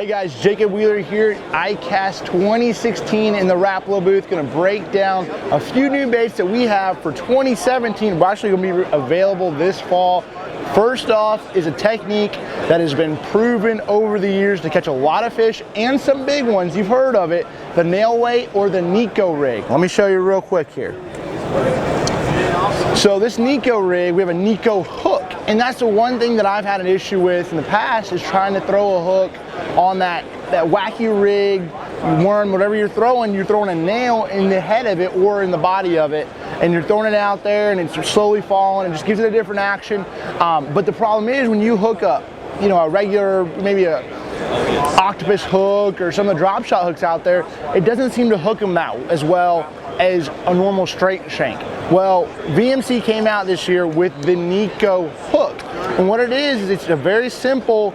Hey guys, Jacob Wheeler here at ICAST 2016 in the Rapala booth. Going to break down a few new baits that we have for 2017. We're actually going to be available this fall. First off is a technique that has been proven over the years to catch a lot of fish and some big ones. You've heard of it, the nail weight or the Neko Rig. Let me show you real quick here. So this Neko Rig, we have a Neko hook, and that's the one thing that I've had an issue with in the past is trying to throw a hook on that wacky rig, worm, whatever you're throwing a nail in the head of it or in the body of it, and you're throwing it out there and it's slowly falling and just gives it a different action. But the problem is when you hook up, you know, a regular, maybe a octopus hook or some of the drop shot hooks out there, it doesn't seem to hook them out as well as a normal straight shank. Well, VMC came out this year with the Neko hook, and what it is it's a very simple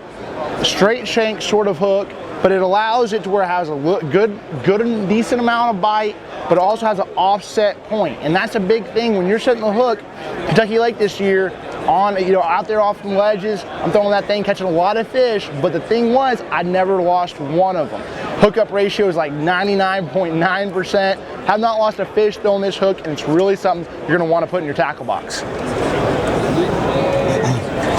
straight shank sort of hook, but it allows it to where it has a good and decent amount of bite, but it also has an offset point, and that's a big thing when you're setting the hook. Kentucky Lake this year, on, you know, out there off the ledges, I'm throwing that thing, catching a lot of fish, but the thing was, I never lost one of them. Hookup ratio is like 99.9%. Have not lost a fish throwing this hook, and it's really something you're gonna wanna put in your tackle box.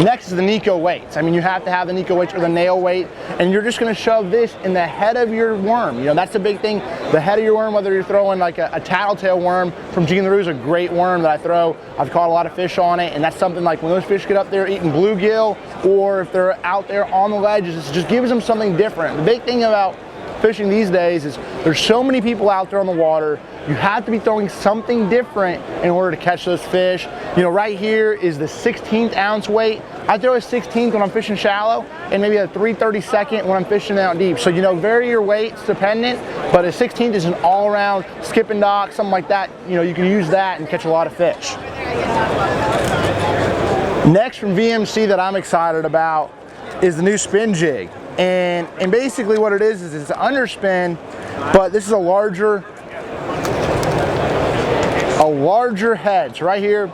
Next is the Neko weights. I mean, you have to have the Neko weights or the nail weight, and you're just gonna shove this in the head of your worm. You know, that's the big thing. The head of your worm, whether you're throwing like a tattletale worm from Gene LaRue is a great worm that I throw. I've caught a lot of fish on it, and that's something like when those fish get up there eating bluegill, or if they're out there on the ledges, it just gives them something different. The big thing about fishing these days is there's so many people out there on the water. You have to be throwing something different in order to catch those fish. You know, right here is the 16th ounce weight. I throw a 16th when I'm fishing shallow and maybe a 3/32 when I'm fishing out deep. So, you know, vary your weights dependent, but a 16th is an all-around skip and dock, something like that. You know, you can use that and catch a lot of fish. Next from VMC that I'm excited about is the new spin jig. And basically what it is it's an underspin, but this is a larger head. So right here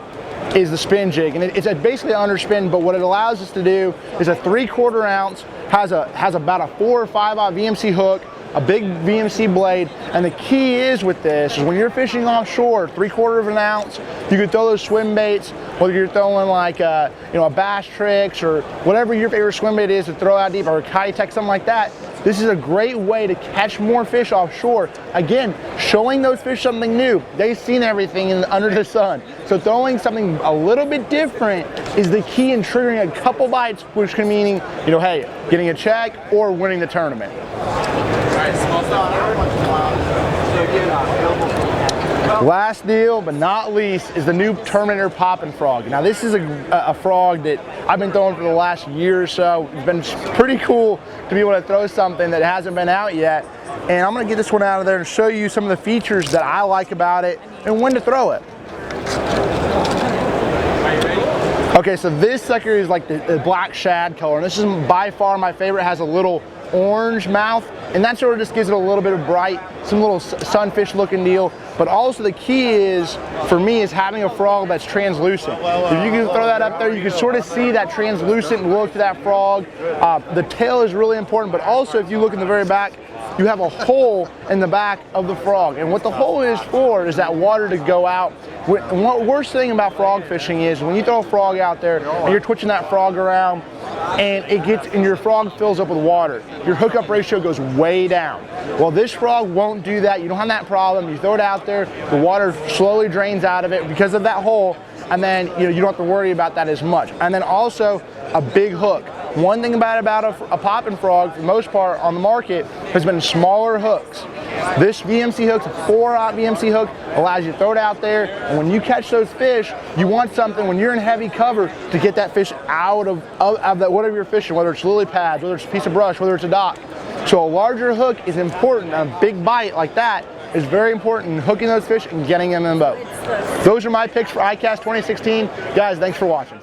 is the spin jig, and it's basically an underspin, but what it allows us to do is a 3/4 ounce, has about a 4 or 5/0 VMC hook, a big VMC blade, and the key is with this is when you're fishing offshore, 3/4 ounce, you can throw those swim baits, whether you're throwing like a Bass Tricks or whatever your favorite swim bait is to throw out deep, or a Kitech, something like that. This is a great way to catch more fish offshore. Again, showing those fish something new. They've seen everything under the sun. So throwing something a little bit different is the key in triggering a couple bites, which can mean, you know, hey, getting a check or winning the tournament. Last deal, but not least, is the new Terminator Frog. Now this is a frog that I've been throwing for the last year or so. It's been pretty cool to be able to throw something that hasn't been out yet. And I'm gonna get this one out of there and show you some of the features that I like about it and when to throw it. Okay, so this sucker is like the black shad color, and this is by far my favorite. It has a little orange mouth, and that sort of just gives it a little bit of bright, some little sunfish looking deal. But also the key is, for me, is having a frog that's translucent. If you can throw that up there, you can sort of see that translucent look to that frog. The tail is really important, but also if you look in the very back, you have a hole in the back of the frog. And what the hole is for is that water to go out. And what worst thing about frog fishing is when you throw a frog out there and you're twitching that frog around, and your frog fills up with water, your hookup ratio goes way down. Well, this frog won't do that. You don't have that problem. You throw it out there, the water slowly drains out of it because of that hole, and then you don't have to worry about that as much. And then also a big hook. One thing about a popping frog, for the most part on the market, has been smaller hooks. This VMC hook's a 4/0 VMC hook, allows you to throw it out there, and when you catch those fish, you want something when you're in heavy cover to get that fish out of whatever you're fishing, whether it's lily pads, whether it's a piece of brush, whether it's a dock. So a larger hook is important. A big bite like that is very important in hooking those fish and getting them in the boat. Those are my picks for ICAST 2016. Guys, thanks for watching.